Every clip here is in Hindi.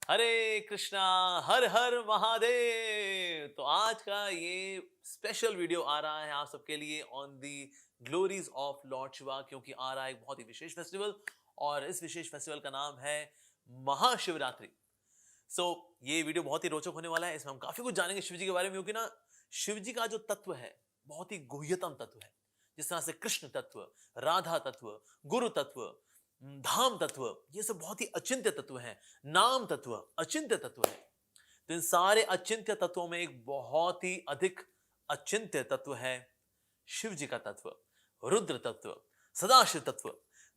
हरे कृष्णा, हर हर महादेव। तो आज का ये स्पेशल वीडियो आ रहा है आप सबके लिए on the glories of lord Shiva, क्योंकि आ रहा है एक बहुत ही विशेष फेस्टिवल और इस विशेष फेस्टिवल का नाम है महाशिवरात्रि। ये वीडियो बहुत ही रोचक होने वाला है। इसमें हम काफी कुछ जानेंगे शिव जी के बारे में, क्योंकि ना शिव जी का जो तत्व है बहुत ही गुह्यतम तत्व है। जिस तरह से कृष्ण तत्व, राधा तत्व, गुरु तत्व, धाम तत्व, ये सब बहुत ही अचिंत्य तत्व हैं। नाम तत्व अचिंत्य तत्व है। तो इन सारे अचिंत्य तत्वों में एक बहुत ही अधिक अचिंत्य तत्व है शिव जी का तत्व, रुद्र तत्व, सदाशिव तत्व।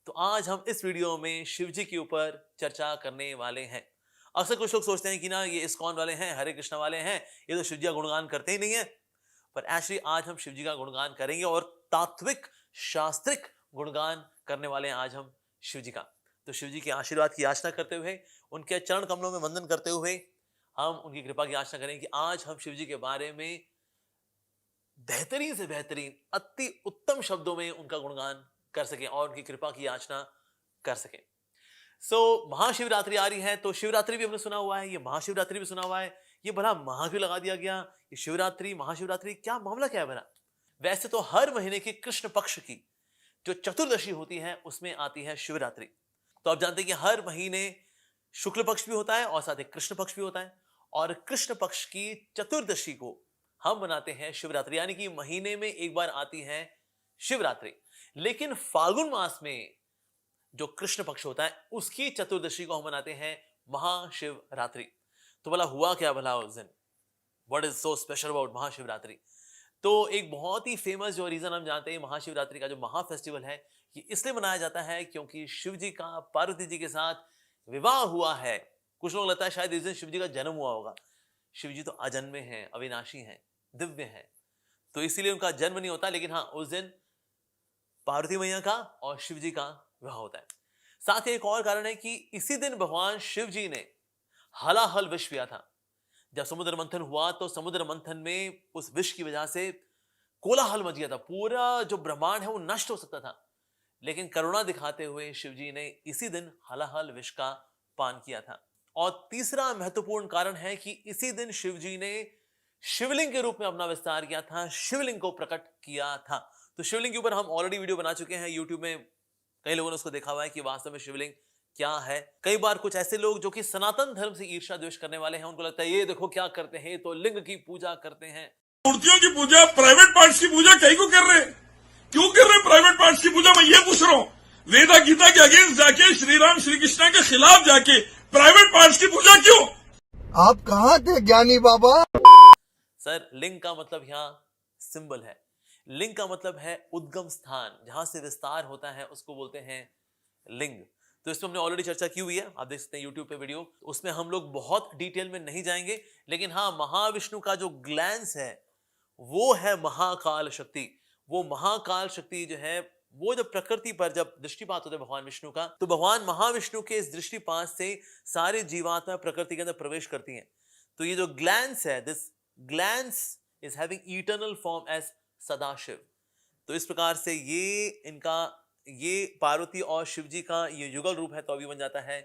तो आज हम इस वीडियो में शिव जी के ऊपर चर्चा करने वाले हैं। अक्सर कुछ लोग सोचते हैं कि ना ये इस्कॉन वाले हैं, हरे कृष्णा वाले हैं, ये तो शिव जी का गुणगान करते ही नहीं है। पर एक्चुअली आज हम शिव जी का गुणगान करेंगे और तात्विक शास्त्रिक गुणगान करने वाले हैं आज हम शिव जी का। तो शिव जी के आशीर्वाद की याचना करते हुए, उनके चरण कमलों में वंदन करते हुए हम उनकी कृपा की याचना करें कि आज हम शिव जी के बारे में बेहतरीन से बेहतरीन, अति उत्तम शब्दों में उनका गुणगान कर सकें और उनकी कृपा की याचना कर सकें। महाशिवरात्रि आ रही है, तो शिवरात्रि भी हमने सुना हुआ है, ये महाशिवरात्रि भी सुना हुआ है। ये भला महा क्यों लगा दिया गया? ये शिवरात्रि, महाशिवरात्रि, क्या मामला क्या है भला? वैसे तो हर महीने की कृष्ण पक्ष की जो चतुर्दशी होती है उसमें आती है शिवरात्रि। तो आप जानते हैं कि हर महीने शुक्ल पक्ष भी होता है और साथ ही कृष्ण पक्ष भी होता है, और कृष्ण पक्ष की चतुर्दशी को हम मनाते हैं शिवरात्रि, यानी कि महीने में एक बार आती है शिवरात्रि। लेकिन फाल्गुन मास में जो कृष्ण पक्ष होता है उसकी चतुर्दशी को हम मनाते हैं महाशिवरात्रि। तो भला हुआ क्या भला उस दिन? What is so special about Mahashivratri? तो एक बहुत ही फेमस जो रीजन हम जानते हैं महाशिवरात्रि का जो महा फेस्टिवल है, ये इसलिए मनाया जाता है क्योंकि शिव जी का पार्वती जी के साथ विवाह हुआ है। कुछ लोग लगता है शायद इस दिन शिव जी का जन्म हुआ होगा। शिव जी तो अजन्मे हैं, अविनाशी हैं, दिव्य हैं, तो इसीलिए उनका जन्म नहीं होता। लेकिन हाँ, उस दिन पार्वती मैया का और शिव जी का विवाह होता है। साथ ही एक और कारण है कि इसी दिन भगवान शिव जी ने हलाहल विष पिया था। जब समुद्र मंथन हुआ तो समुद्र मंथन में उस विष की वजह से कोलाहल मच गया था, पूरा जो ब्रह्मांड है वो नष्ट हो सकता था। लेकिन करुणा दिखाते हुए शिव जी ने इसी दिन हलाहल विष का पान किया था। और तीसरा महत्वपूर्ण कारण है कि इसी दिन शिव जी ने शिवलिंग के रूप में अपना विस्तार किया था, शिवलिंग को प्रकट किया था। तो शिवलिंग के ऊपर हम ऑलरेडी वीडियो बना चुके हैं यूट्यूब में, कई लोगों ने उसको देखा हुआ है कि वास्तव में शिवलिंग क्या है। कई बार कुछ ऐसे लोग जो कि सनातन धर्म से ईर्ष्या द्वेष करने वाले हैं, उनको लगता है ये देखो क्या करते हैं, तो लिंग की पूजा करते हैं। मूर्तियों की पूजा, प्राइवेट पार्ट्स की पूजा कहीं को कर रहे हैं? क्यों कर रहे हैं प्राइवेट पार्ट्स की पूजा? मैं ये पूछ रहा हूँ। वेदा गीता के अगेंस्ट जाके, श्री राम श्री कृष्णा के खिलाफ जाके प्राइवेट पार्ट्स की पूजा क्यों? आप कहाँ थे ज्ञानी बाबा? सर, लिंग का मतलब यहाँ सिंबल है। लिंग का मतलब है उद्गम स्थान, जहां से विस्तार होता है उसको बोलते हैं लिंग। तो इसमें हमने ऑलरेडी चर्चा की हुई है, आप देख सकते हैं यूट्यूब पे वीडियो। उसमें हम लोग बहुत डिटेल में नहीं जाएंगे, लेकिन हाँ, महाविष्णु का जो ग्लैंस है वो है महाकाल शक्ति। वो महाकाल शक्ति जो है, वो जब प्रकृति पर जब दृष्टिपात होता है भगवान विष्णु का, तो भगवान महाविष्णु के इस दृष्टिपात से सारी जीवात्मा प्रकृति के अंदर प्रवेश करती हैं। तो ये जो ग्लैंस है, this glans is having eternal form as Sadashiv. तो इस प्रकार से ये पार्वती और शिव जी का ये युगल रूप है, तो अभी बन जाता है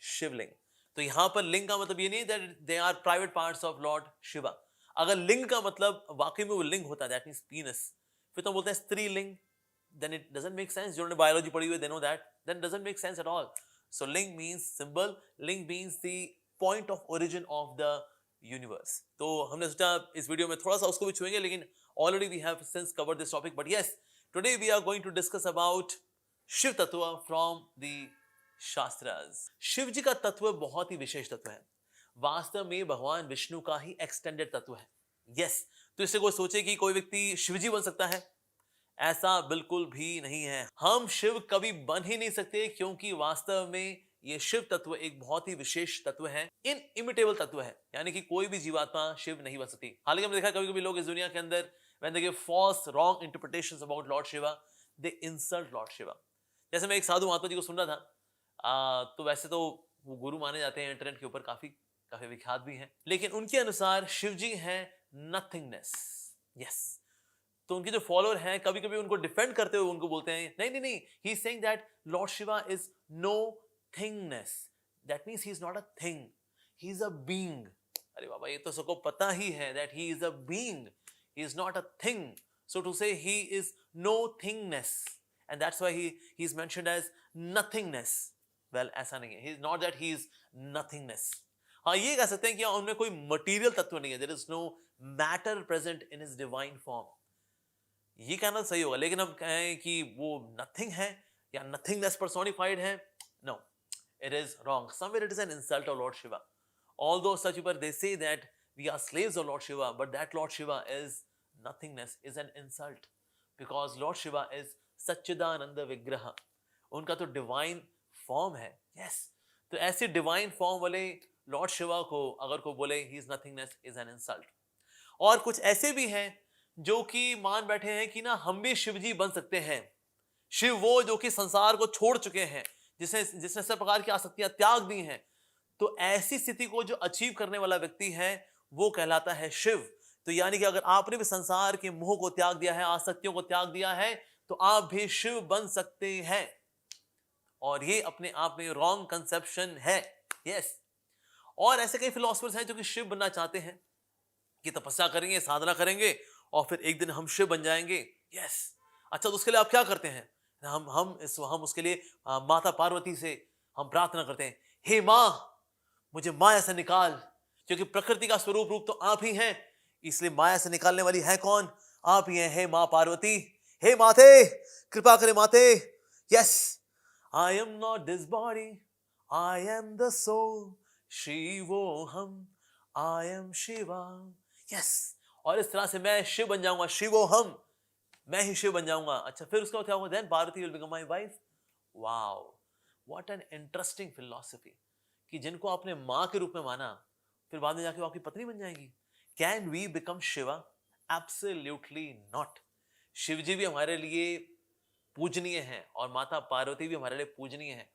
शिवलिंग। तो यहां पर लिंग का मतलब ये नहीं that they are private parts of lord Shiva. अगर लिंग का मतलब वाकई में वो लिंग होता है, दैट मींस पीनस, फिर तो बोलते हैं स्त्रीलिंग, then it doesn't make sense. जिन्होंने बायोलॉजी पढ़ी हुई है, they know that, then doesn't make sense at all. So ling means symbol, ling means the point of origin of the universe. तो हमने सोचा इस वीडियो में थोड़ा सा उसको भी छुएंगे, लेकिन already we have since covered this topic. But yes, today we are going to discuss about Shiv तत्व from the शास्त्रास। शिव जी का तत्व बहुत ही विशेष तत्व है, वास्तव में भगवान विष्णु का ही एक्सटेंडेड तत्व है। यस, तो इससे कोई सोचे कि कोई व्यक्ति शिवजी बन सकता है, ऐसा बिल्कुल भी नहीं है। हम शिव कभी बन ही नहीं सकते, क्योंकि वास्तव में ये शिव तत्व एक बहुत ही विशेष तत्व है, इनइमिटेबल तत्व है, यानी कि कोई भी जीवात्मा शिव नहीं बन सकती। हालांकि हमने देखा कभी कभी लोग इस दुनिया के अंदर when they give false wrong interpretations about Lord Shiva, they insult Lord Shiva। जैसे मैं एक साधु महात्मा जी को सुन रहा था, तो वैसे तो वो गुरु माने जाते हैं इंटरनेट के ऊपर, काफी विख्यात भी हैं, लेकिन उनके अनुसार शिव जी हैं नथिंगनेस। यस, तो उनके जो फॉलोअर हैं कभी कभी उनको डिफेंड करते हुए उनको बोलते हैं नहीं नहीं नहीं, he is saying that lord Shiva is no thingness, that means he is not a thing, he is a being. अरे बाबा ये तो सबको पता ही है that he is a being, he is not a thing. So to say he is no thingness, and that's why he is mentioned as nothingness. Well, ऐसा नहीं है, he is not that he is nothingness. हाँ ये कह सकते हैं कि उनमें कोई मटीरियल तत्व नहीं है, there is no matter present in his divine form. ये कहना सही होगा, लेकिन हम कहें कि वो नथिंग है या नथिंगनेस personified है, no, it is wrong. Somewhere it is an insult of Lord Shiva. Although such people they say that we are slaves of Lord Shiva, but that Lord Shiva is nothingness, is an insult, because Lord Shiva is Satchidananda Vigraha. उनका तो divine form है. Yes, तो ऐसे divine form वाले लॉर्ड शिवा को अगर कोई बोले he is nothingness is an insult. और कुछ ऐसे भी हैं जो कि मान बैठे हैं कि ना हम भी शिव जी बन सकते हैं. शिव वो जो कि संसार को छोड़ चुके हैं, जिसने सब प्रकार की आसक्तियां त्याग दी हैं. तो ऐसी स्थिति को जो अचीव करने वाला व्यक्ति है वो कहलाता है शिव. तो यानी कि अगर आपने भी संसार के मोह को त्याग दिया है, आसक्तियों को त्याग दिया है, तो आप भी शिव बन सकते हैं. और ये अपने आप में रॉन्ग कंसेप्शन है. यस, और ऐसे कई फिलोसफर्स हैं जो कि शिव बनना चाहते हैं कि तपस्या करेंगे, साधना करेंगे और फिर एक दिन हम शिव बन जाएंगे. यस, अच्छा तो उसके लिए आप क्या करते हैं? हम उसके लिए माता पार्वती से हम प्रार्थना करते हैं, हे माँ मुझे माया से निकाल, क्योंकि प्रकृति का स्वरूप रूप तो आप ही हैं, इसलिए माया से निकालने वाली है कौन? आप ही हैं. हे माँ पार्वती, हे माते कृपा करे माते. Yes, I am not this body, I am the soul, शिवोहम, आई एम शिवा. यस, और इस तरह से मैं शिव बन जाऊंगा. शिवोहम, मैं ही शिव बन जाऊंगा. अच्छा फिर उसका क्या होगा? Then Parvati will become my wife. Wow, what an interesting philosophy, कि जिनको आपने माँ के रूप में माना फिर बाद में जाके वो आपकी पत्नी बन जाएंगी. Can we become Shiva? Absolutely not. Shiva ji भी हमारे लिए पूजनीय हैं और माता पार्वती भी हमारे लिए पूजनीय है.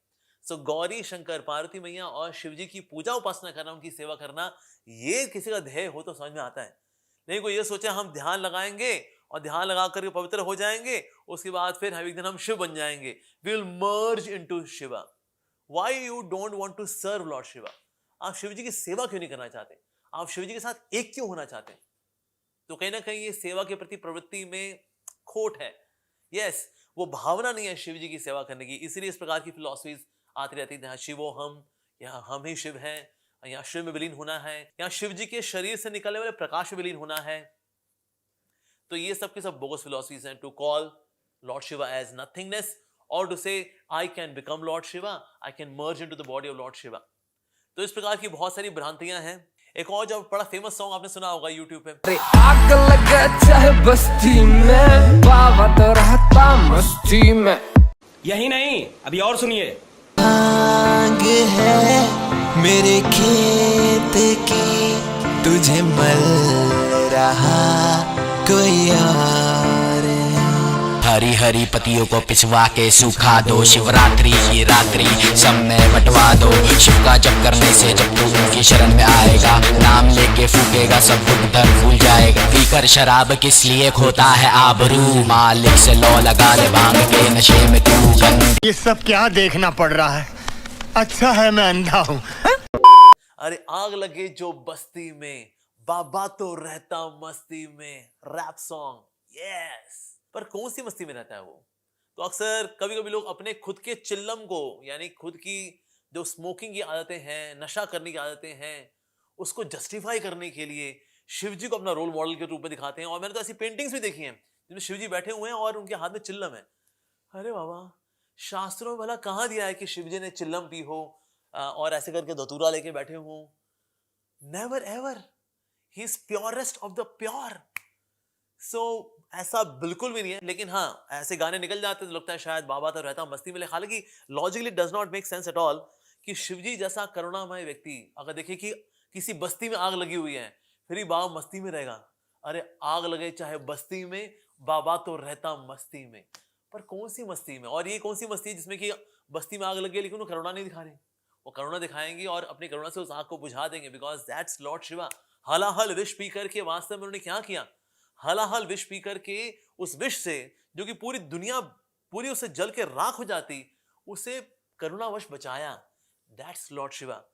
सो गौरी शंकर, पार्वती मैया और शिव जी की पूजा उपासना करना, उनकी सेवा करना, ये किसी का ध्येय हो तो समझ में आता है. नहीं कोई ये सोचे हम ध्यान लगाएंगे और ध्यान लगा करके पवित्र हो जाएंगे, उसके बाद फिर एक दिन हम शिव बन जाएंगे. We will merge into Shiva. Why you don't want to serve lord Shiva? आप शिव जी की सेवा क्यों नहीं करना चाहते? आप शिव जी के साथ एक क्यों होना चाहते? तो कहीं ना कहीं ये सेवा के प्रति प्रवृत्ति में खोट है. यस, वो भावना नहीं है शिव जी की सेवा करने की. इसीलिए इस प्रकार की फिलॉसफीज आती रहती है. शिवो हम, यहाँ हम ही शिव हैं, यहाँ शिव में विलीन होना है, यहाँ शिव जी के शरीर से निकलने वाले प्रकाश में विलीन होना है. तो ये सब के सब बोगस फिलॉसफीज हैं. To call lord Shiva as nothingness और to say I can become lord Shiva, I can merge into the body of lord Shiva. तो इस प्रकार की बहुत सारी भ्रांतियां हैं. एक और जो बड़ा फेमस सॉन्ग आपने सुना होगा यूट्यूब पे, आग लगे चाहे बस्ती में, बाबा तो रहता मस्ती में. यही नहीं, अभी और सुनिए. आग है मेरे खेत की, तुझे मिल रहा कोई और है. हरी हरी पत्तियों को पिसवा के सूखा दो, शिवरात्रि की रात्रि सब में बंटवा दो. शिव का जप करने से जब तू उनकी शरण में आएगा, नाम लेके फूकेगा सब दुख दर्द भूल जाएगा. पीकर शराब किस लिए खोता है आबरू, मालिक से लौ लगा ले भांग के नशे में तू. ये सब क्या देखना पड़ रहा है? अच्छा है मैं अंधा हूँ. अरे आग लगे जो बस्ती में, बाबा तो रहता मस्ती में. Rap song. यस, पर कौन सी मस्ती में रहता है वो? तो अक्सर कभी कभी लोग अपने खुद के चिल्लम को, यानी खुद की जो स्मोकिंग की आदतें हैं, नशा करने की आदतें हैं, उसको जस्टिफाई करने के लिए शिव जी को अपना रोल मॉडल के रूप में दिखाते हैं. और मैंने तो ऐसी पेंटिंग्स भी देखी हैं जिसमें शिव जी बैठे हुए हैं और उनके हाथ में चिल्लम है. अरे बाबा, शास्त्रों में भला कहाँ दिया है कि शिव जी ने चिल्लम पी हो और ऐसे करके धतूरा लेके बैठे हो? Never ever. He is purest of the pure. So ऐसा बिल्कुल भी नहीं है. लेकिन हाँ, ऐसे गाने निकल जाते तो लगता है शायद बाबा तो रहता मस्ती में. हालांकि logically does not make sense at all कि शिवजी जैसा करुणामय व्यक्ति, अगर देखिए कि किसी बस्ती में आग लगी हुई है, फिर ही बाबा मस्ती में रहेगा. अरे आग लगे चाहे बस्ती में, बाबा तो रहता मस्ती में. पर कौन सी मस्ती में? और ये कौन सी मस्ती है जिसमें कि बस्ती में आग लगी लेकिन वो करुणा नहीं दिखा रहे? वो करुणा दिखाएंगे और अपनी करुणा से उस आग को बुझा देंगे, बिकॉज दैट्स लॉर्ड शिवा. हलाहल विष पी करके वास्तव में उन्होंने क्या किया? हलाहल विष पी करके उस विष से जो कि पूरी दुनिया पूरी उससे जल के राख हो जाती, उसे करुणावश बचाया. That's Lord Shiva.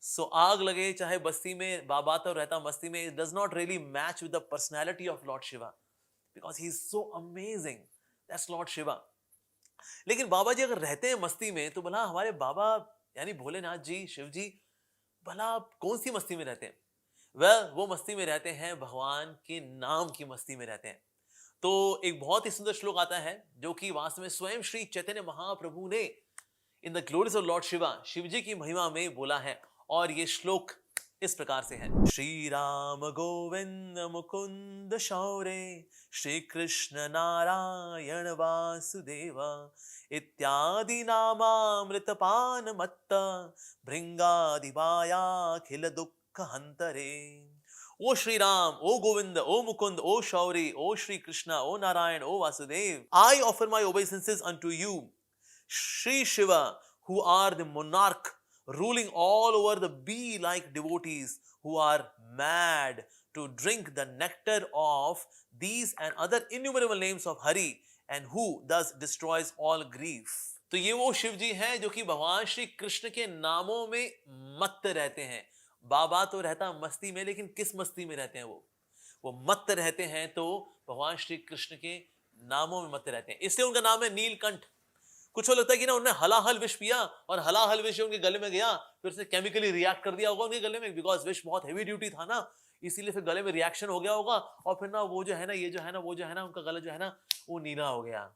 सो आग लगे चाहे बस्ती में, बाबा तो रहता मस्ती में, does not really match with the personality of lord Shiva because he is so amazing. That's Lord Shiva. लेकिन बाबा जी अगर रहते हैं मस्ती में तो भला हमारे बाबा यानी भोलेनाथ जी, शिव जी, भला कौन सी मस्ती में रहते हैं? वो मस्ती में रहते हैं, भगवान के नाम की मस्ती में रहते हैं. तो एक बहुत ही सुंदर श्लोक आता है जो कि वास्तव में स्वयं श्री चैतन्य महाप्रभु ने in the glories of lord Shiva, Shiva ji की महिमा में बोला है. और ये श्लोक इस प्रकार से है. श्री राम गोविंद मुकुंद शौरे, श्री कृष्ण नारायण वासुदेव, इत्यादि नामामृत पान मत्त, भृंगादिवायाखिल दुख हंतरे. ओ श्री राम, ओ गोविंद, ओ मुकुंद, ओ शौरी, ओ श्री कृष्ण, ओ नारायण, ओ Vasudev, I offer my obeisances unto you, Shri Shiva, who are the monarch ruling all over the bee-like devotees who are mad to drink the nectar of these and other innumerable names of Hari and who thus destroys all grief. तो ये वो शिव जी हैं जो कि भगवान श्री कृष्ण के नामों में मत्त रहते हैं. बाबा तो रहता मस्ती में, लेकिन किस मस्ती में रहते हैं? वो मत्त रहते हैं तो भगवान श्री कृष्ण के नामों में मत्त रहते हैं. इसलिए उनका नाम है नीलकंठ. कुछ लगता है कि ना उन्होंने हलाहल विष पिया और हलाहल विष उनके गले में गया, फिर उसने केमिकली रिएक्ट कर दिया होगा उनके गले में, बिकॉज विष बहुत हेवी ड्यूटी था ना, इसीलिए फिर गले में रिएक्शन हो गया होगा और फिर ना वो जो है ना, ये जो है ना, वो जो है ना, उनका गला जो है ना वो नीला हो गया.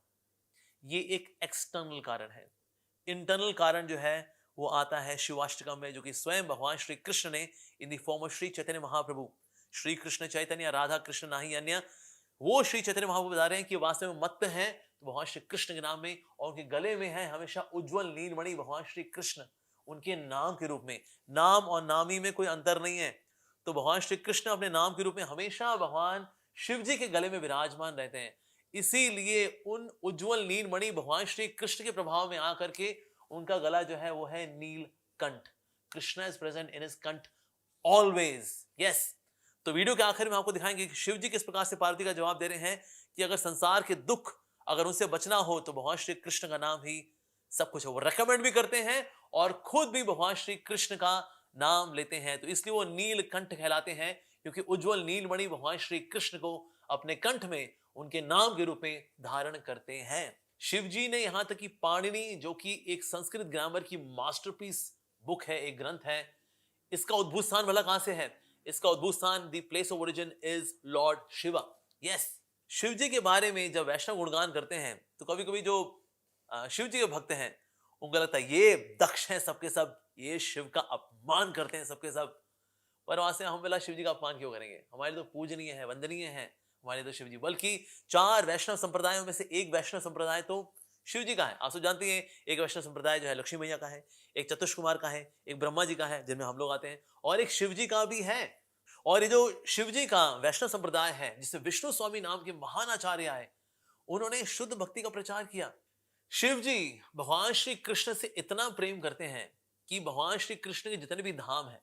ये एक एक्सटर्नल कारण है. इंटरनल कारण जो है वो आता है शिवाष्टकम में, जो कि स्वयं भगवान श्री कृष्ण ने in the form of Shri Chaitanya Mahaprabhu, Shri Krishna Chaitanya Radha Krishna नाही अन्य, वो श्री चैतन्य महाप्रभु बता रहे हैं कि वास्तव में मत्त हैं भगवान श्री कृष्ण के नाम में, और उनके गले में है हमेशा उज्जवल नीलमणि भगवान श्री कृष्ण, उनके नाम के रूप में. नाम और नामी में कोई अंतर नहीं है. तो भगवान श्री कृष्ण अपने नाम के रूप में हमेशा भगवान शिव जी के गले में विराजमान रहते हैं. इसीलिए उन उज्जवल नीलमणि भगवान श्री कृष्ण के प्रभाव में आकर के उनका गला जो है वो है Neelkanth. Krishna is present in his कंठ ऑलवेज. यस. तो वीडियो के आखिर में आपको दिखाएंगे कि शिव जी किस प्रकार से पार्वती का जवाब दे रहे हैं कि अगर संसार के दुख, अगर उनसे बचना हो तो भगवान श्री कृष्ण का नाम ही सब कुछ है. वो रेकमेंड भी करते हैं और खुद भी भगवान श्री कृष्ण का नाम लेते हैं. तो इसलिए वो नीलकंठ कहलाते हैं, क्योंकि उज्जवल नीलमणि भगवान श्री कृष्ण को अपने कंठ में उनके नाम के रूप में धारण करते हैं. शिव जी ने यहां तक कि पाणिनि, जो कि एक संस्कृत ग्रामर की मास्टरपीस बुक है, एक ग्रंथ है, इसका उद्भव स्थान भला कहां से है? इसका उद्भव स्थान, the place of origin is lord Shiva. Yes. Shiva ji के बारे में जब वैष्णव गुणगान करते हैं तो कभी कभी जो शिव जी के भक्त हैं उनको लगता है ये दक्ष हैं सबके सब, ये शिव का अपमान करते हैं सबके सब. पर वहां से हम बोला शिव जी का अपमान क्यों करेंगे? हमारे तो पूजनीय है, वंदनीय है हमारे तो शिव जी. बल्कि 4 वैष्णव संप्रदायों में से एक वैष्णव संप्रदाय तो शिव जी का है. आप सब जानती हैं, एक वैष्णव संप्रदाय जो है लक्ष्मी मैया का है, एक चतुष कुमार का है, एक ब्रह्मा जी का है जिनमें हम लोग आते हैं, और एक शिव जी का भी है. और ये जो शिव जी का वैष्णव संप्रदाय है, जिसमें विष्णु स्वामी नाम के महान आचार्य आए, उन्होंने शुद्ध भक्ति का प्रचार किया. शिव जी भगवान श्री कृष्ण से इतना प्रेम करते हैं कि भगवान श्री कृष्ण के जितने भी धाम हैं,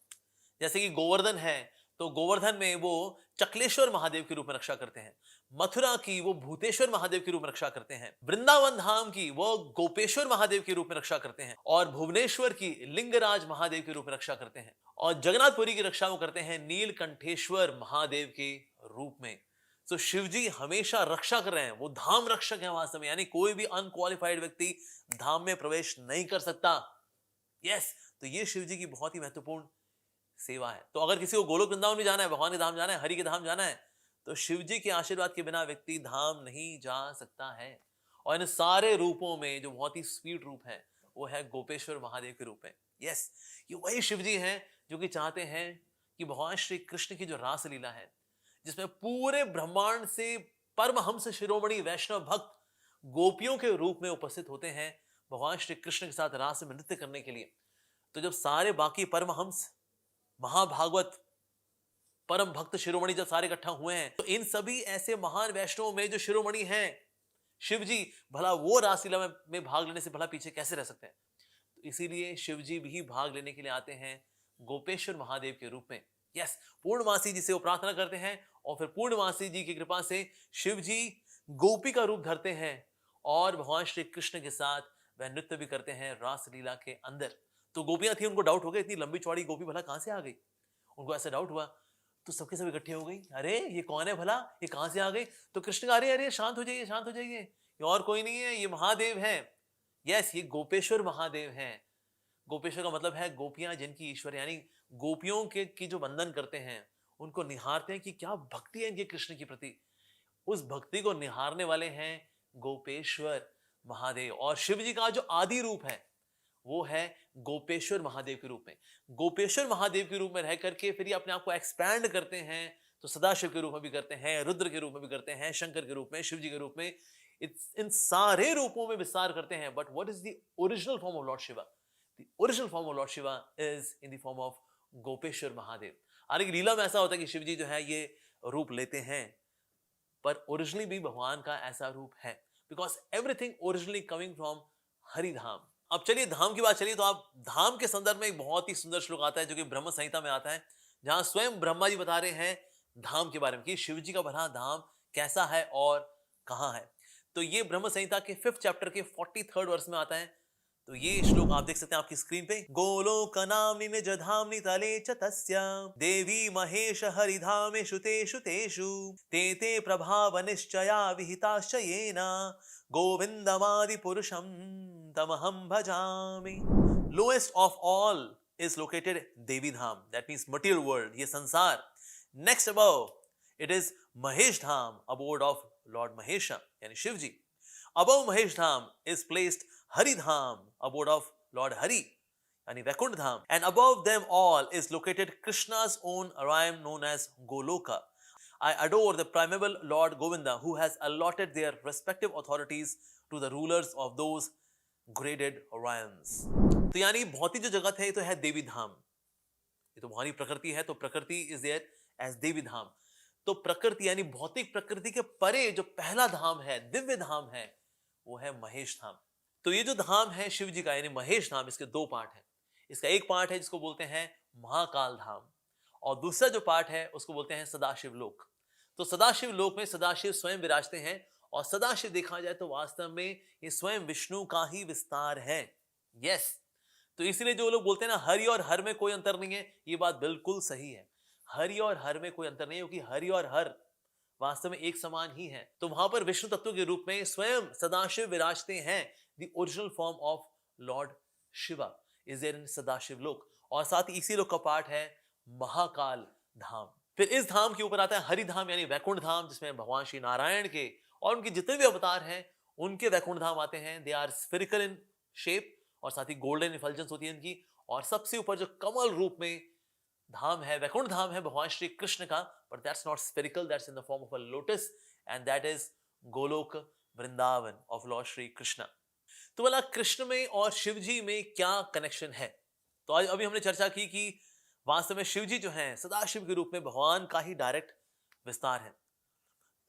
जैसे कि गोवर्धन है तो गोवर्धन में वो चकलेश्वर महादेव के रूप में रक्षा करते हैं, मथुरा की वो भूतेश्वर महादेव के रूप में रक्षा करते हैं, वृंदावन धाम की वो गोपेश्वर महादेव के रूप में रक्षा करते हैं, और भुवनेश्वर की लिंगराज महादेव के रूप में रक्षा करते हैं, और जगन्नाथपुरी की रक्षा वो करते हैं नीलकंठेश्वर महादेव के रूप में. तो शिव जी हमेशा रक्षा कर रहे हैं, वो धाम रक्षक है वास्तव में, यानी कोई भी अनक्वालिफाइड व्यक्ति धाम में प्रवेश नहीं कर सकता. यस. तो ये शिव जी की बहुत ही महत्वपूर्ण सेवा है. तो अगर किसी को गोलोक वृंदावन भी जाना है, भगवान के धाम जाना है, हरि के धाम जाना है, तो शिव जी के आशीर्वाद के बिना व्यक्ति धाम नहीं जा सकता है. और इन सारे रूपों में जो बहुत ही स्वीट रूप है वो है गोपेश्वर महादेव के रूप में. यस. ये वही शिव जी हैं जो कि चाहते हैं कि भगवान श्री कृष्ण की जो रासलीला है, जिसमें पूरे ब्रह्मांड से परमहंस शिरोमणि वैष्णव भक्त गोपियों के रूप में उपस्थित होते हैं भगवान श्री कृष्ण के साथ रास में नृत्य करने के लिए. तो जब सारे बाकी परमहंस, महाभागवत, परम भक्त शिरोमणि जब सारे इकट्ठा हुए हैं, तो इन सभी ऐसे महान वैष्णवों में जो शिरोमणि हैं शिव जी, भला वो रासलीला में भाग लेने से भला पीछे कैसे रह सकते हैं? तो इसीलिए शिव जी भी भाग लेने के लिए आते हैं गोपेश्वर महादेव के रूप में. यस. पूर्णमासी जी से वो प्रार्थना करते हैं और फिर पूर्णमासी जी की कृपा से शिव जी गोपी का रूप धरते हैं और भगवान श्री कृष्ण के साथ वह नृत्य भी करते हैं रासलीला के अंदर. तो गोपियां थी, उनको डाउट हो गया, इतनी लंबी चौड़ी गोपी भला कहां से आ गई, उनको ऐसा डाउट हुआ। तो सबके सब इकट्ठे हो गई, अरे ये कौन है भला, ये कहां से आ गई। तो कृष्ण कहा, अरे अरे शांत हो जाइए, शांत हो जाइए, ये और कोई नहीं है, ये महादेव है। यस, ये गोपेश्वर महादेव हैं। गोपेश्वर का मतलब है गोपियां जिनकी ईश्वर, यानी गोपियों के की जो वंदन करते हैं, उनको निहारते हैं कि क्या भक्ति है इनके कृष्ण के प्रति, उस भक्ति को निहारने वाले हैं गोपेश्वर महादेव। और शिव जी का जो आदि रूप है वो है गोपेश्वर महादेव के रूप में। गोपेश्वर महादेव के रूप में रह करके फिर ये अपने आप को एक्सपैंड करते हैं, तो सदाशिव के रूप में भी करते हैं, रुद्र के रूप में भी करते हैं, शंकर के रूप में, शिव जी के रूप में, इन सारे रूपों में विस्तार करते हैं। But what is the original form of lord Shiva? The original form of lord Shiva is in the form of Gopeshwar Mahadev. हालांकि लीला में ऐसा होता है कि शिव जी जो है ये रूप लेते हैं, पर ओरिजिनली भी भगवान का ऐसा रूप है, because everything originally coming from Haridham. अब चलिए धाम की बात चलिए, तो आप धाम के संदर्भ में एक बहुत ही सुंदर श्लोक आता है जो कि ब्रह्म संहिता में आता है, जहां स्वयं ब्रह्मा जी बता रहे हैं धाम के बारे में कि शिव जी का भला धाम कैसा है और कहां है। तो ये ब्रह्म संहिता के 5th चैप्टर के 43rd वर्ष में आता है। तो ये श्लोक आप देख सकते हैं आपकी स्क्रीन पे। गोलोकनाम्नि निज धाम्नि तले च तस्य देवी महेश हरिधामेषु तेषु तेषु ते ते प्रभाव निश्चया विहिताश्च येन गोविंदमादि पुरुषं तमहं भजामि। Lowest of all is located Devi Dham, that means material world, ये संसार। Next above it is Mahesh Dham, abode of Lord Mahesha, यानी शिव जी। Above Mahesh Dham is placed Hari Dham, abode of Lord Hari, यानी वैकुंठ धाम। And above them all is located Krishna's own realm known as Goloka. I adore the primeval Lord Govinda who has allotted their respective authorities to the rulers of those graded realms. तो यानी भौतिक जो जगत है ये तो है देवी धाम, ये तो भौतिक प्रकृति है, तो प्रकृति इज देयर एज देवी धाम। तो प्रकृति यानी भौतिक प्रकृति के परे जो पहला धाम है, दिव्य धाम है, वो है महेश धाम। तो ये जो धाम है शिव जी का यानी महेश धाम, इसके 2 पार्ट हैं। इसका एक पार्ट है जिसको बोलते हैं महाकाल धाम, और दूसरा जो पार्ट है उसको बोलते हैं सदाशिव लोक। तो सदाशिव लोक में सदाशिव स्वयं विराजते हैं, और सदाशिव देखा जाए तो वास्तव में ये स्वयं विष्णु का ही विस्तार है। यस, तो इसलिए जो लोग बोलते हैं ना हरि और हर में कोई अंतर नहीं है, ये बात बिल्कुल सही है। हरि और हर में कोई अंतर नहीं है, क्योंकि हरि और हर वास्तव में एक समान ही है। तो वहां पर विष्णु तत्व के रूप में स्वयं सदाशिव विराजते हैं। The original form of lord Shiva is there in Sadashiv Lok, और साथ ही इसी लोक का पार्ट है महाकाल धाम। फिर इस धाम के ऊपर आता है हरि धाम यानी वैकुंठ धाम, जिसमें भगवान श्री नारायण के और उनके जितने भी अवतार हैं उनके वैकुंठ धाम आते हैं। They are spherical in shape, और साथ ही गोल्डन इफल्जेंस होती है इनकी। और सबसे ऊपर जो कमल रूप में धाम है, वैकुंठ धाम है भगवान श्री कृष्ण का, but that's not spherical, that's in the form of a lotus, and that is Golok Vrindavan of Lord Shri Krishna. तो बोला कृष्ण में और शिव जी में क्या कनेक्शन है? तो आज अभी हमने चर्चा की कि वास्तव में शिव जी जो हैं सदाशिव के रूप में भगवान का ही डायरेक्ट विस्तार है।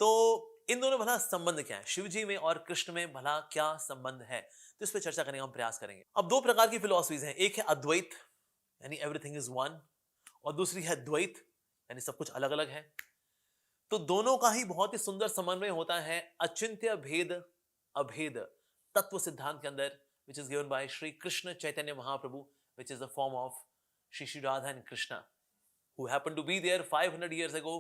तो इन दोनों भला संबंध क्या है? शिव जी में और कृष्ण में भला क्या संबंध है? तो इस पर चर्चा करने का हम प्रयास करेंगे। अब 2 प्रकार की फिलॉसफीज हैं, एक है अद्वैत यानी एवरीथिंग इज वन, और दूसरी है द्वैत यानी सब कुछ अलग अलग है। तो दोनों का ही बहुत ही सुंदर समन्वय होता है अचिंत्य भेद अभेद तत्व सिद्धांत के अंदर, which is given by Shri Krishna Chaitanya Mahaprabhu, which is the form of Shri Radha and Krishna, who happened to be there 500 years ago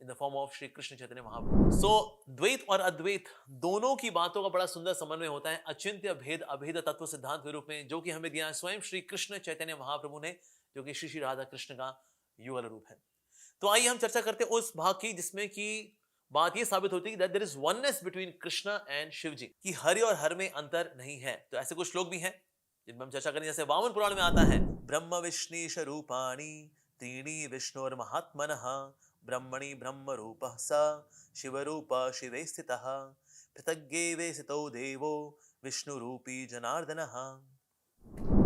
in the form of Shri Krishna Chaitanya Mahaprabhu. So Dvaita और अद्वैत दोनों की बातों का बड़ा सुंदर समन्वय होता है अचिंत्य भेद अभेद तत्व सिद्धांत के रूप में, जो कि हमें दिया है स्वयं श्री कृष्ण चैतन्य महाप्रभु ने, जो कि श्री राधा कृष्ण का युगल रूप है। तो आइए हम चर्चा करते हैं उस भाग की जिसमें कि बात यह साबित होती है कि there is oneness between Krishna and Shiva ji, कि हरि और हर में अंतर नहीं है। तो ऐसे कुछ श्लोक भी हैं जिनमें हम चर्चा करेंगे, जैसे वामन पुराण में आता है ब्रह्म विष्णीश रूपाणि त्रीणि विष्णुर महात्मनः ब्रह्मणि ब्रह्म रूपः स शिव रूप शिवे स्थितः पृथग्गेवे स्थितो देवो विष्णु रूपी जनार्दनः।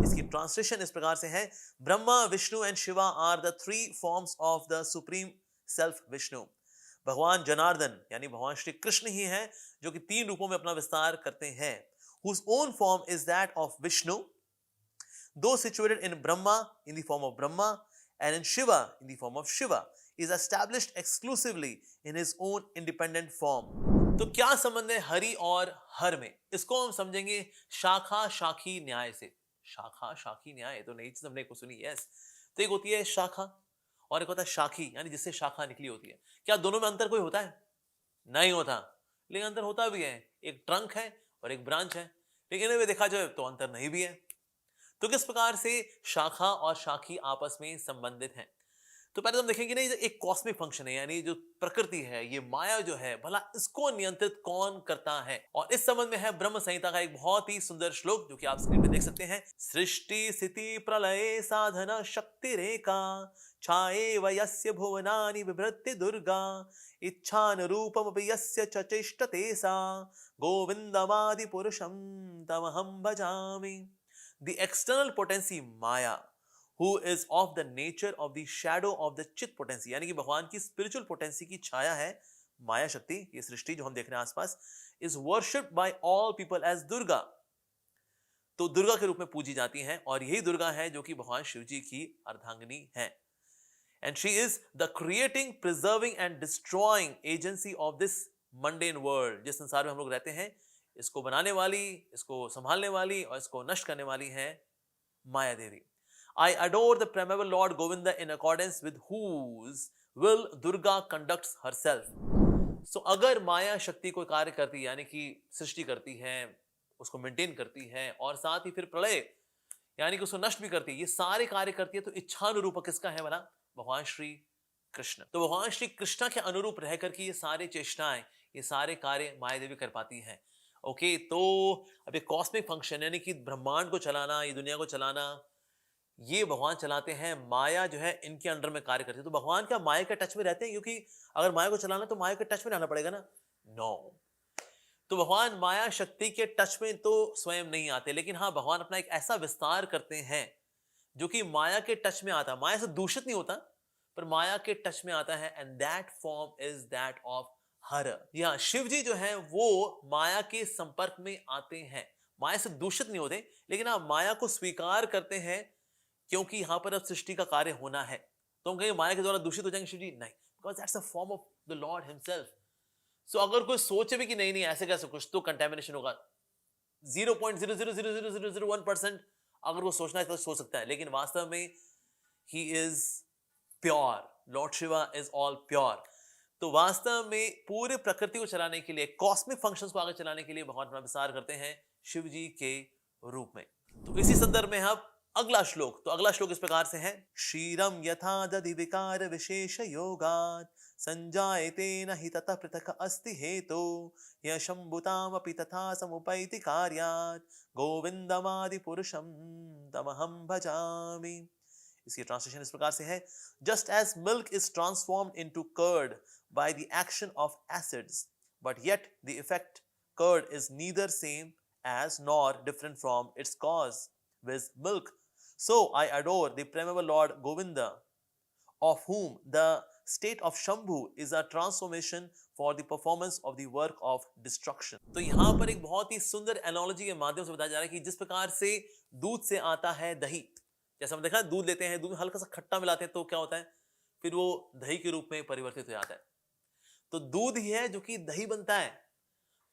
इसकी ट्रांसलेशन इस प्रकार से है, Brahma Vishnu and Shiva are the 3 forms of the supreme self Vishnu. भगवान जनार्दन यानी भगवान श्री कृष्ण ही हैं जो कि 3 रूपों में अपना विस्तार करते हैं, whose own form is that of Vishnu, though situated in Brahma in the form of Brahma and in Shiva in the form of Shiva, is established exclusively in his own independent form. तो क्या संबंध है हरि और हर में? इसको हम समझेंगे शाखा शाखी न्याय से। शाखा शाखी न्याय, ये तो नई चीज हमने को सुनी। यस, तो एक होती है शाखा और एक होता है शाखी, यानी जिससे शाखा निकली होती है। क्या दोनों में अंतर कोई होता है? नहीं होता, लेकिन अंतर होता भी है। एक ट्रंक है और एक ब्रांच है, लेकिन इनमें देखा जाए तो अंतर नहीं भी है। तो किस प्रकार से शाखा और शाखी आपस में संबंधित हैं? तो पहले हम देखेंगे ना, ये एक कॉस्मिक फंक्शन है, यानी जो प्रकृति है, ये माया जो है, भला इसको नियंत्रित कौन करता है? और इस संबंध में है ब्रह्म संहिता का एक बहुत ही सुंदर श्लोक, जो कि आप स्क्रीन पे देख सकते हैं। सृष्टि स्थिति प्रलय साधन शक्ति रेखा छाए वयस्य भुवनानि विभृत्य दुर्गा इच्छानुरूपमपि यस्य चचेष्टते सा गोविंदमादि पुरुषं तमहं भजामि। The external potency Maya, who is of the nature of the shadow of the चित potency, यानी कि भगवान की spiritual potency की छाया है माया शक्ति, ये सृष्टि जो हम देख रहे हैं आसपास, is worshipped by all people as Durga, तो दुर्गा के रूप में पूजी जाती हैं, और यही दुर्गा है जो कि भगवान शिव जी की अर्धांगिनी है। And she is the creating, preserving and destroying agency of this mundane world, जिस संसार में हम लोग रहते हैं, इसको बनाने वाली, इसको संभालने वाली और इसको नष्ट करने वाली है माया देवी। I adore the primeval Lord Govinda in accordance with whose will Durga conducts herself. So अगर माया शक्ति कोई कार्य करती है, यानी कि सृष्टि करती है, उसको मेंटेन करती है, और साथ ही फिर प्रलय यानी कि उसको नष्ट भी करती है, ये सारे कार्य करती है, तो इच्छानुरूप किसका है भला? भगवान श्री कृष्ण। तो भगवान श्री कृष्ण के अनुरूप रह करके ये सारे चेष्टाएं, ये सारे कार्य माया देवी कर पाती हैं। ओके, तो अब ये कॉस्मिक फंक्शन यानी कि ब्रह्मांड को चलाना, ये दुनिया को चलाना, ये भगवान चलाते हैं। माया जो है इनके अंडर में कार्य करती है। तो भगवान क्या माया के टच में रहते हैं? क्योंकि अगर माया को चलाना तो माया के टच में रहना पड़ेगा ना। नो, तो भगवान माया शक्ति के टच में तो स्वयं नहीं आते, लेकिन हाँ, भगवान अपना एक ऐसा विस्तार करते हैं जो कि माया के टच में आता है। माया से दूषित नहीं होता, पर माया के टच में आता है, and that form is that of her. यहाँ शिव जी जो है वो माया के संपर्क में आते हैं, माया से दूषित नहीं होते, लेकिन आप माया को स्वीकार करते हैं, क्योंकि यहाँ पर अब सृष्टि का कार्य होना है। तो हम कहेंगे माया के द्वारा दूषित हो जाएंगे शिव जी? नहीं, because that's a form of the lord himself. So अगर कोई सोचे भी कि नहीं नहीं ऐसे कैसे, कुछ तो कंटेमिनेशन होगा, 0.0000001% अगर वो सोचना है तो सोच सकता है, लेकिन वास्तव में he is pure. Lord Shiva is all pure. तो वास्तव में पूरे प्रकृति को चलाने के लिए, कॉस्मिक फंक्शंस को आगे चलाने के लिए भगवान अपना विस्तार करते हैं शिव जी के रूप में। तो इसी संदर्भ में हम अगला श्लोक, तो अगला श्लोक इस प्रकार से है। क्षीरम यथा दधि विकार विशेष योगात् संजायते न हि ततः पृथक् अस्ति हेतो यशंभुतामपि तथा समुपैति कार्यात् गोविंदमादि पुरुषं तमहं भजामि। इसकी ट्रांसलेशन इस प्रकार से है। Just as milk is transformed into curd by the action of acids, but yet the effect curd is neither same as nor different from its cause with milk, so I adore the primeval Lord Govinda, of whom the state of Shambhu is a transformation for the performance of the work of destruction। तो यहाँ पर एक बहुत ही सुंदर एनालॉजी के माध्यम से बताया जा रहा है कि जिस प्रकार से दूध से आता है दही, जैसे हम देखा दूध लेते हैं, दूध में हल्का सा खट्टा मिलाते हैं तो क्या होता है, फिर वो दही के रूप में परिवर्तित हो जाता है। तो दूध ही है जो कि दही बनता है।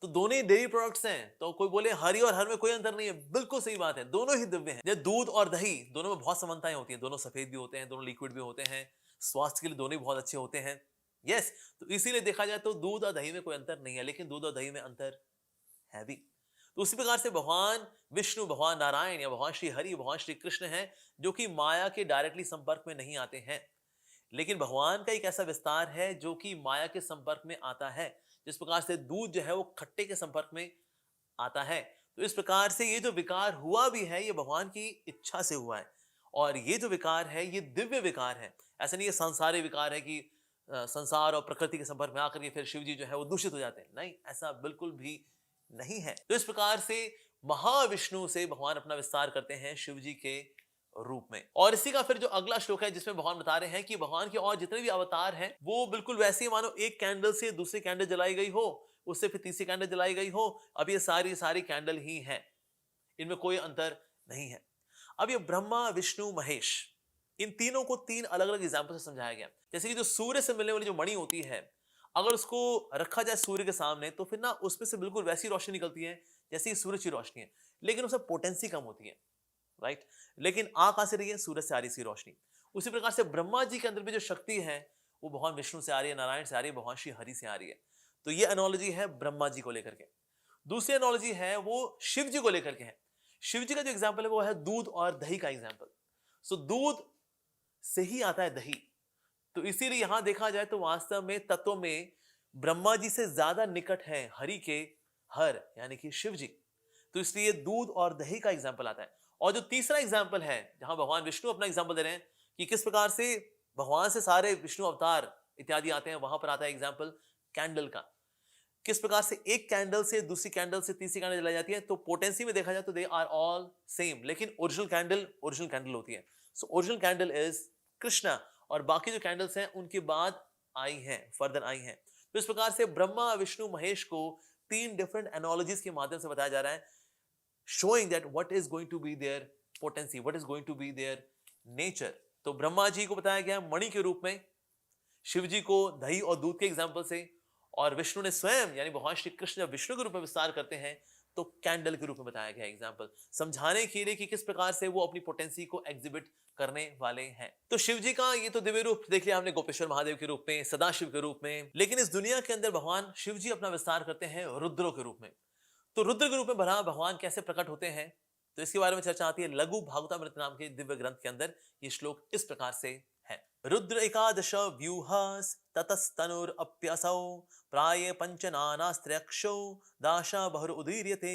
तो दोनों ही डेयरी प्रोडक्ट्स हैं। तो कोई बोले हरी और हर में कोई अंतर नहीं है, बिल्कुल सही बात है, दोनों ही दिव्य हैं। जैसे दूध और दही दोनों में बहुत समानताएं होती हैं, दोनों सफेद भी होते हैं, दोनों लिक्विड भी होते हैं, स्वास्थ्य के लिए दोनों ही बहुत अच्छे होते हैं। यस, तो इसीलिए देखा जाए तो दूध और दही में कोई अंतर नहीं है, लेकिन दूध और दही में अंतर है भी। तो उसी प्रकार से भगवान विष्णु, भगवान नारायण या भगवान श्री हरि, भगवान श्री कृष्ण हैं जो कि माया के डायरेक्टली संपर्क में नहीं आते हैं, लेकिन भगवान का एक ऐसा विस्तार है जो कि माया के संपर्क में आता है। जिस प्रकार से दूध जो है वो खट्टे के संपर्क में आता है, तो इस प्रकार से ये जो विकार हुआ भी है ये भगवान की इच्छा से हुआ है, और ये जो विकार है ये दिव्य विकार है। ऐसा नहीं है संसारी विकार है कि संसार और प्रकृति के संपर्क में आकर के फिर शिव जी जो है वो दूषित हो जाते हैं, नहीं, ऐसा बिल्कुल भी नहीं है। तो इस प्रकार से महाविष्णु से भगवान अपना विस्तार करते हैं शिव जी के रूप में। और इसी का फिर जो अगला श्लोक है जिसमें भगवान बता रहे हैं कि भगवान के और जितने भी अवतार हैं वो बिल्कुल वैसे ही मानो एक कैंडल से दूसरी कैंडल जलाई गई हो, उससे फिर तीसरी कैंडल जलाई गई हो, अब ये सारी कैंडल ही हैं, इनमें कोई अंतर नहीं है। अब ये ब्रह्मा विष्णु महेश, इन तीनों को तीन अलग अलग एग्जाम्पल से समझाया गया। जैसे कि जो सूर्य से मिलने वाली जो मणि होती है, अगर उसको रखा जाए सूर्य के सामने तो फिर ना उसमें से बिल्कुल वैसी रोशनी निकलती है जैसे सूरज की रोशनी है, लेकिन उसमें पोटेंसी कम होती है। राइट। लेकिन आ कहां से रही है? सूरज से आ रही सी रोशनी। उसी प्रकार से ब्रह्मा जी के अंदर भी जो शक्ति है वो भगवान विष्णु से आ रही है, नारायण से आ रही है, भगवान श्री हरि से आ रही है। तो ये एनोलॉजी है ब्रह्मा जी को लेकर के। दूसरी एनोलॉजी है वो शिव जी को लेकर के है। शिव जी का जो एग्जाम्पल है वो है दूध और दही का एग्जाम्पल। सो दूध से ही आता है दही, तो इसीलिए यहां देखा जाए तो वास्तव में तत्व में ब्रह्मा जी से ज्यादा निकट है हरि के हर यानी कि शिव जी। तो इसलिए दूध और दही का एग्जाम्पल आता है। और जो तीसरा एग्जाम्पल है जहां भगवान विष्णु अपना एग्जाम्पल दे रहे हैं कि किस प्रकार से भगवान से सारे विष्णु अवतार इत्यादि आते हैं, वहां पर आता है एग्जाम्पल कैंडल का। किस प्रकार से एक कैंडल से दूसरी कैंडल से तीसरी कैंडल जलाई जाती है, तो पोटेंसी में देखा जाए तो दे आर ऑल सेम, लेकिन ओरिजिनल कैंडल होती है। So original candle is Krishna, और बाकी जो कैंडल्स हैं उनके बाद आई हैं, फर्दर आई हैं। तो इस प्रकार से ब्रह्मा विष्णु महेश को 3 डिफरेंट एनोलॉजीज के माध्यम से बताया जा रहा है, showing that what is going to be their potency, what is going to be their nature. तो ब्रह्मा जी को बताया गया मणि के रूप में, शिव जी को दही और दूध के एग्जाम्पल से, और विष्णु ने स्वयं यानी भगवान श्री कृष्ण जब विष्णु के रूप में विस्तार करते हैं तो कैंडल के रूप में बताया गया एग्जाम्पल, समझाने के लिए कि किस प्रकार से वो अपनी पोटेंसी को एग्जिबिट करने वाले हैं। तो शिव जी का ये तो दिव्य रूप देख लिया हमने गोपेश्वर महादेव के रूप में, सदाशिव के रूप में, लेकिन इस दुनिया के अंदर भगवान शिव जी अपना विस्तार करते हैं रुद्रों के रूप में। तो रुद्र के रूप में भगवान कैसे प्रकट होते हैं, तो इसके बारे में चर्चा आती है लघु भागवतामृत नाम के दिव्य ग्रंथ के अंदर। ये श्लोक इस प्रकार से है, रुद्र एकादश व्यूहस ततस्तनुर अप्यसौ प्राय पंचनानास्त्रयक्षौ दाशा बहुर उदीर्यते।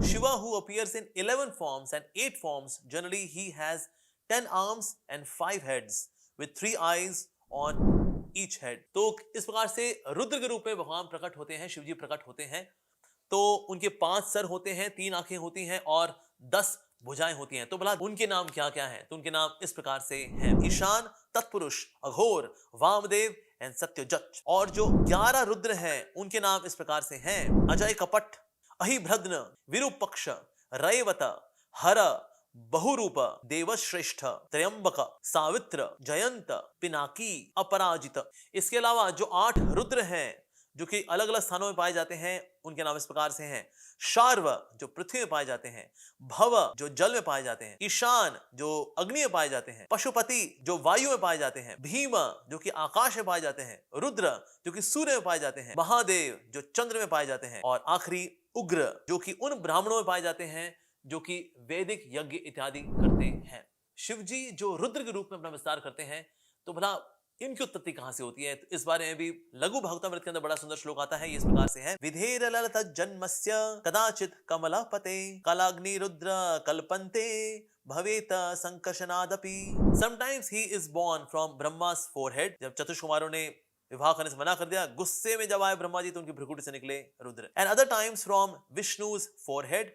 Shiva who appears in 11 forms and 8 forms, generally he has 10 arms and 5 heads with 3 eyes on each head। तो इस प्रकार से रुद्र के रूप में भगवान प्रकट होते हैं, शिव जी प्रकट होते हैं। तो उनके 5 सर होते हैं, 3 आंखें होती हैं और 10 भुजाएं होती हैं। तो भला उनके नाम क्या क्या हैं? तो उनके नाम इस प्रकार से हैं, ईशान, तत्पुरुष, अघोर, वामदेव एंड सत्यजट। और जो 11 रुद्र हैं उनके नाम इस प्रकार से हैं, अजय कपट, अहिभ्रद्न, विरूपक्ष, रैवत, हर, बहुरूप, देवश्रेष्ठ, त्रयंबक, सावित्र, जयंत, पिनाकी, अपराजित। इसके अलावा जो 8 रुद्र हैं जो कि अलग अलग स्थानों में पाए जाते हैं उनके नाम इस प्रकार से हैं, शार्व जो पृथ्वी में पाए जाते हैं, भव जो जल में पाए जाते हैं, ईशान जो अग्नि में पाए जाते हैं, पशुपति जो वायु में पाए जाते हैं, भीम जो कि आकाश में पाए जाते हैं, रुद्र जो कि सूर्य में पाए जाते हैं, महादेव जो चंद्र में पाए जाते हैं, और आखिरी उग्र जो कि उन ब्राह्मणों में पाए जाते हैं जो कि वैदिक यज्ञ इत्यादि करते हैं। शिव जी जो रुद्र के रूप में अपना विस्तार करते हैं, तो भला इनकी उत्पत्ति कहां से होती है, तो इस बारे में भी लघु भागवतामृत के अंदर बड़ा सुंदर श्लोक आता है। ये इस प्रकार से है, विधेर ललित जन्मस्य कदाचित कमलापते कालाग्नि रुद्र कल्पन्ते भवेत संकर्षणादपि। Sometimes he is born from Brahma's forehead. जब चतुष्कुमारों ने विवाह करने से मना कर दिया, गुस्से में जब आए ब्रह्मा जी तो उनकी भ्रुकुटी से निकले Rudra. And other times from विष्णु's forehead,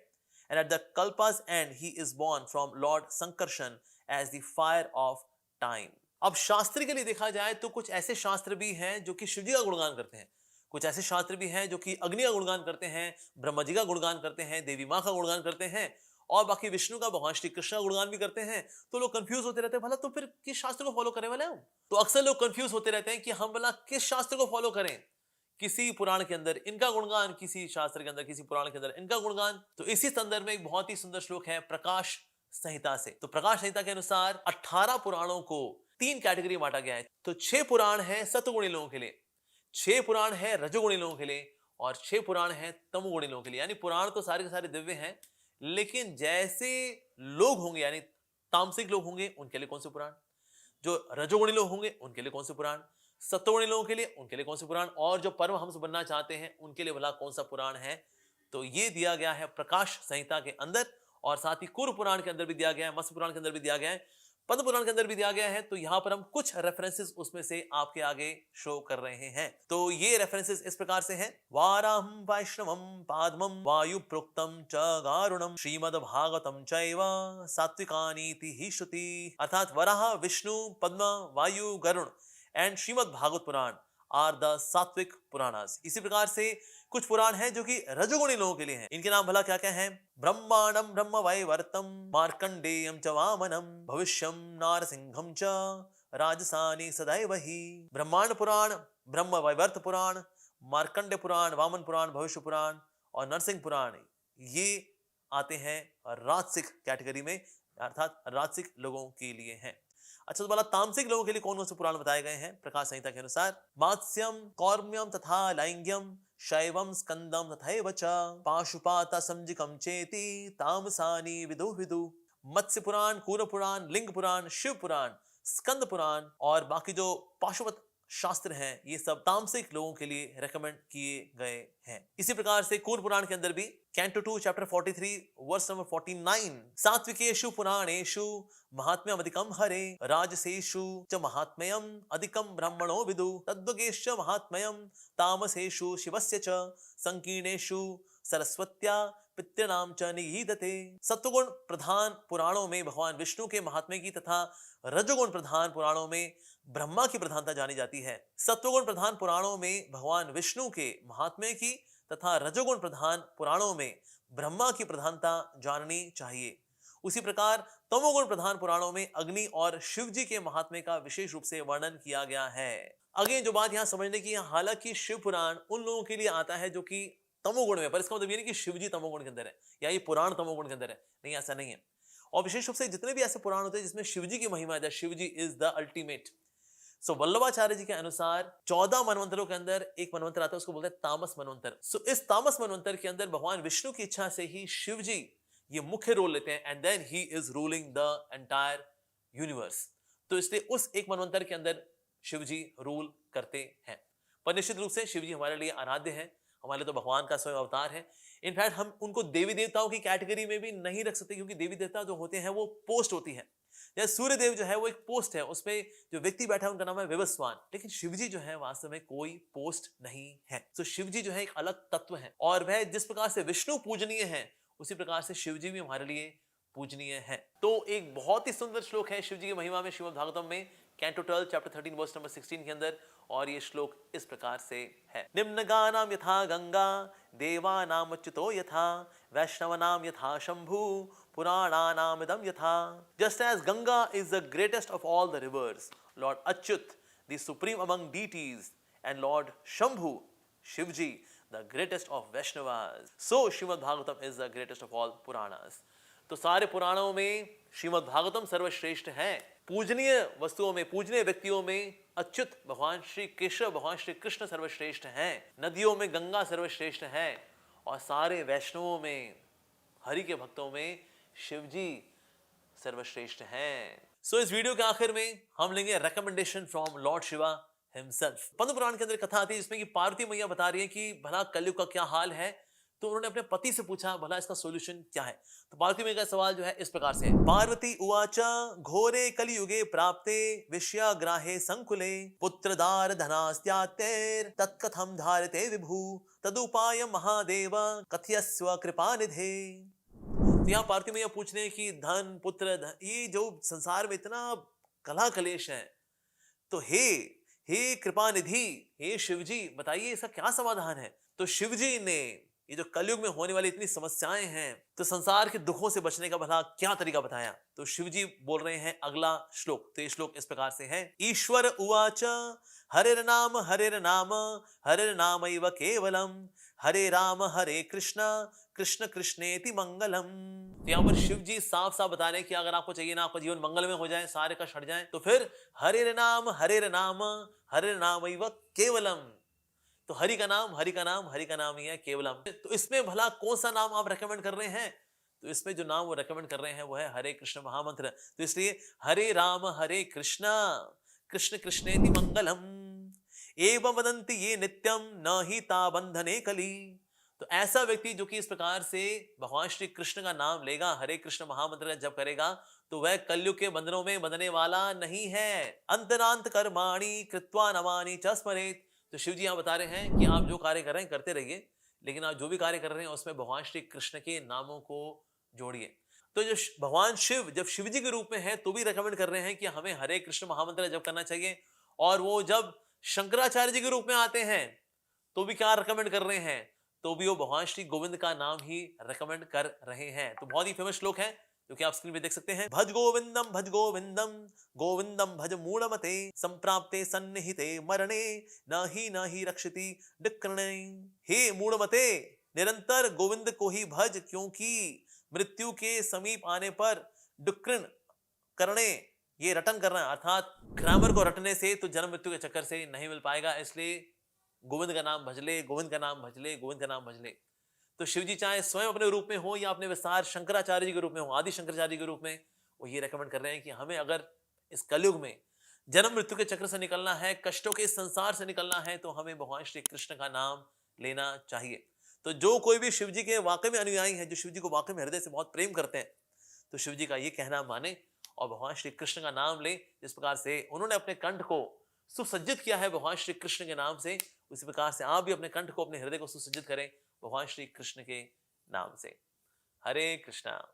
and at the kalpa's end he is born from Lord Sankarshan as the fire of time। अब शास्त्र के लिए देखा जाए तो कुछ ऐसे शास्त्र भी हैं जो कि शिव जी का गुणगान करते हैं, कुछ ऐसे शास्त्र भी हैं जो कि अग्नि का गुणगान करते हैं, ब्रह्मा जी का गुणगान करते हैं, देवी माँ का गुणगान करते हैं, और बाकी विष्णु का, भगवान श्री कृष्ण का गुणगान भी करते हैं। तो लोग कंफ्यूज होते रहते हैं, भला तो फिर किस शास्त्र को फॉलो करें वाले हम? तो अक्सर लोग कंफ्यूज होते रहते हैं कि हम भला किस शास्त्र को फॉलो करें, किसी पुराण के अंदर इनका गुणगान, किसी शास्त्र के अंदर, किसी पुराण के अंदर इनका गुणगान। तो इसी संदर्भ में एक बहुत ही सुंदर श्लोक है प्रकाश संहिता से। तो प्रकाश संहिता के अनुसार 18 पुराणों को 3 कैटेगरी बांटा गया है। तो 6 पुराण है सतगुणी लोगों के लिए, 6 पुराण है रजोगुणी लोगों के लिए, और 6 पुराण है तमोगुणी लोगों के लिए। यानी पुराण तो सारे के सारे दिव्य हैं, लेकिन जैसे लोग होंगे यानी तामसिक लोग होंगे उनके लिए कौन से पुराण, जो रजोगुणी लोग होंगे उनके लिए कौन से पुराण, सत्वगुणी लोगों के लिए उनके लिए कौन से पुराण, और जो परमहंस बनना चाहते हैं उनके लिए भला कौन सा पुराण है। तो ये दिया गया है प्रकाश संहिता के अंदर, और साथ ही कुर पुराण के अंदर भी दिया गया है, मत्स्य पुराण के अंदर भी दिया गया है, पद्म पुराण के अंदर भी दिया गया है। तो यहाँ पर हम कुछ रेफरेंसेस उसमें से आपके आगे शो कर रहे हैं। तो ये रेफरेंसेस इस प्रकार से हैं, वाराहं वैष्णवं पाद्मं वायु प्रोक्तम च गारुणम श्रीमद् भागवतम चैव सात्विकानीति ही श्रुति। अर्थात Varaha, Vishnu, Padma, Vayu, Garuda and Shrimad Bhagavata Purana are the sattvic Puranas. इसी प्रकार से कुछ पुराण हैं जो कि रजोगुणी लोगों के लिए हैं। इनके नाम भला क्या क्या हैं, ब्रह्मांडम ब्रह्म वैवर्तम मार्कंडेयम च वामनम भविष्यम नारसिंहम च राजसानी सदैव ही। ब्रह्मांड पुराण, ब्रह्म वैवर्त पुराण, मार्कंडे पुराण, वामन पुराण, भविष्य पुराण और नरसिंह पुराण, ये आते हैं राजसिक कैटेगरी में, अर्थात राजसिक लोगों के लिए है। अच्छा, तो बोला तामसिक लोगों के लिए कौन कौन से पुराण बताए गए हैं? प्रकाश संहिता के अनुसार मात्स्यम, कौर्म्यम तथा लैंग्यम, शैवम, स्कंदम तथैव च, पाशुपात संजिकम चेति तामसानि विदु विदु। मत्स्य पुराण, कूर्म पुराण, लिंग पुराण, शिव पुराण, स्कंद पुराण और बाकी जो पाशुपत शास्त्र हैं, ये सब तामसिक लोगों के लिए रेकमेंड किए गए हैं। इसी प्रकार से कूर्म पुराण के अंदर भी कैंटो 2 चैप्टर 43 वर्स नंबर 49, सात्विकेषु पुराणेषु महात्म्यम अधिकम हरे, राजसेषु च महात्म्यम अधिकम ब्रह्मणो विदु, तद्वगेश्च महात्म्यम तामसेषु शिवस्य च, संकीर्णेषु सरस्वत्या पितृनाम च निगीदते। सत्वगुण प्रधान पुराणों में भगवान विष्णु के महात्म्य की तथा रजोगुण प्रधान पुराणों में ब्रह्मा की प्रधानता जानी जाती है। सत्वगुण प्रधान पुराणों में भगवान विष्णु के महात्म्य की तथा रजोगुण प्रधान पुराणों में ब्रह्मा की प्रधानता जाननी चाहिए। उसी प्रकार तमोगुण प्रधान पुराणों में अग्नि और शिव जी के महात्म्य का विशेष रूप से वर्णन किया गया है। अगेन जो बात यहाँ समझने की, हालांकि शिव पुराण उन लोगों के लिए आता है जो कि तमोगुण में, पर इसका मतलब ये नहीं कि शिव जी तमोगुण के अंदर है या ये पुराण तमोगुण के अंदर है, नहीं, ऐसा नहीं है। और विशेष रूप से जितने भी ऐसे पुराण होते हैं जिसमें शिव जी की महिमा है, शिव जी इज द अल्टीमेट। सो वल्लभाचार्य जी के अनुसार 14 मनवंतरों के अंदर एक मनवंतर आता है, उसको बोलते हैं तामस मनवंतर। सो इस तामस मनवंतर के अंदर भगवान विष्णु की इच्छा से ही शिव जी ये मुख्य रोल लेते हैं and then he is ruling the entire universe. तो इसलिए उस एक मनवंतर के अंदर शिव जी रूल करते हैं। पर निश्चित रूप से शिव जी हमारे लिए आराध्य है, हमारे लिए तो भगवान का स्वयं अवतार है। इनफैक्ट हम उनको देवी देवताओं की कैटेगरी में भी नहीं रख सकते, क्योंकि देवी देवता जो होते हैं वो पोस्ट होती है। जैसे सूर्य देव जो है वो एक पोस्ट है, उसमें जो व्यक्ति बैठा है उनका नाम है विवस्वान, लेकिन शिव जी जो है वास्तव में कोई पोस्ट नहीं है। तो शिव जी जो है एक अलग तत्व है, और वह जिस प्रकार से विष्णु पूजनीय है उसी प्रकार से शिव जी भी हमारे लिए पूजनीय है। तो एक बहुत ही सुंदर श्लोक है शिव जी की महिमा में श्रीमद् भागवतम में कैंटो 12 चैप्टर 13 वर्स नंबर 16 के अंदर, और ये श्लोक इस प्रकार से है। निम्न गानाम यथा गंगा, देवानाम अच्युतो यथा, वैष्णवनाम यथा शंभु, पुराणानाम इदम यथा। Just as Ganga is the greatest of all the rivers, Lord Achyut, the supreme among deities, and Lord Shambhu, Shivji, the greatest of Vaishnavas, so Srimad Bhagavatam is the greatest of all Puranas. तो सारे पुराणों में श्रीमद् भागवतम सर्वश्रेष्ठ है। पूजनीय वस्तुओं में, पूजनीय व्यक्तियों में अच्युत भगवान श्री केशव, भगवान श्री कृष्ण सर्वश्रेष्ठ हैं। नदियों में गंगा सर्वश्रेष्ठ है, और सारे वैष्णवों में, हरि के भक्तों में शिवजी सर्वश्रेष्ठ हैं। सो इस वीडियो के आखिर में हम लेंगे recommendation from lord Shiva himself. Padma Purana के अंदर कथा आती है जिसमें कि पार्वती मैया बता रही है कि भला कलयुग का क्या हाल है। तो उन्होंने अपने पति से पूछा भला इसका सॉल्यूशन क्या है। तो पार्वती मैया का सवाल जो है इस प्रकार से है। पार्वती उवाच घोरे कलियुगे प्राप्ते विषयाग्राहे संकुले पुत्रदार धनास्त्यातेर तत्कथम धारते विभु तदुपाय महादेव कथयस्व कृपानिधे। तो यहाँ पार्वती मैया पूछ रहे हैं कि धन, पुत्र, ये जो संसार में इतना कलह कलेश है, तो हे कृपा निधि, हे शिवजी बताइए इसका क्या समाधान है। तो शिवजी ने ये जो कलयुग में होने वाली इतनी समस्याएं हैं, तो संसार के दुखों से बचने का भला क्या तरीका बताया। तो शिवजी बोल रहे हैं अगला श्लोक। तो ये श्लोक इस प्रकार से है। ईश्वर उवाच हरेर नाम हरेर नामैव केवलम हरे राम हरे कृष्ण कृष्ण कृष्णेति मंगलम। तो यहाँ पर शिव जी साफ साफ बता रहे हैं कि अगर आपको चाहिए ना आपका जीवन मंगल में हो जाए, सारे कष्ट हट जाए, तो फिर हरेर नाम हरेर नामैव केवलम। तो हरि का नाम ही है केवलम। तो इसमें भला कौन सा नाम आप रेकमेंड कर रहे हैं। तो इसमें जो नाम वो रेकमेंड कर रहे हैं वो है हरे कृष्ण महामंत्र। तो इसलिए हरे राम हरे कृष्ण कृष्ण कृष्णेति मंगलम एवं वदन्ति ये नित्यम न ही ता बंधने कली। तो ऐसा व्यक्ति जो कि इस प्रकार से भगवान श्री कृष्ण का नाम लेगा, हरे कृष्ण महामंत्र का जप करेगा, तो वह कलयुग के बंधनों में बंधने वाला नहीं है। अंतरांत कर्माणि कृत्वा नमानि च स्मरेत। तो शिव जी यहाँ बता रहे हैं कि आप जो कार्य कर रहे हैं करते रहिए, लेकिन आप जो भी कार्य कर रहे हैं उसमें भगवान श्री कृष्ण के नामों को जोड़िए। तो जो भगवान शिव जब शिव जी के रूप में है तो भी रेकमेंड कर रहे हैं कि हमें हरे कृष्ण महामंत्र जप करना चाहिए, और वो जब शंकराचार्य जी के रूप में आते हैं तो भी क्या रेकमेंड कर रहे हैं, तो भी वो भगवान श्री गोविंद का नाम ही रेकमेंड कर रहे हैं। तो बहुत ही फेमस श्लोक है जो कि आप स्क्रीन पे देख सकते हैं। भज गोविंदम गोविंदम भज मूढ़मते संप्राप्ते सन्निहिते मरणे न ही रक्षति डिक्कणे। हे मूढ़मते, निरंतर गोविंद को ही भज, क्योंकि मृत्यु के समीप आने पर डुक्रिन करने, ये रटन करना, अर्थात ग्रामर को रटने से तो जन्म मृत्यु के चक्कर से नहीं मिल पाएगा। इसलिए गोविंद का नाम भज ले, गोविंद का नाम भज ले, गोविंद का नाम भज ले। तो शिव जी चाहे स्वयं अपने रूप में हो या अपने विस्तार शंकराचार्य जी के रूप में हो, आदि शंकराचार्य के रूप में, वो ये रेकमेंड कर रहे हैं कि हमें अगर इस कलयुग में जन्म मृत्यु के चक्र से निकलना है, कष्टों के इस संसार से निकलना है, तो हमें भगवान श्री कृष्ण का नाम लेना चाहिए। तो जो कोई भी शिव जी के वाकई में अनुयायी है, जो शिव जी को वाकई में हृदय से बहुत प्रेम करते हैं, तो शिव जी का ये कहना माने और भगवान श्री कृष्ण का नाम ले। जिस प्रकार से उन्होंने अपने कंठ को सुसज्जित किया है भगवान श्री कृष्ण के नाम से, उसी प्रकार से आप भी अपने कंठ को, अपने हृदय को सुसज्जित करें भगवान श्री कृष्ण के नाम से। हरे कृष्णा।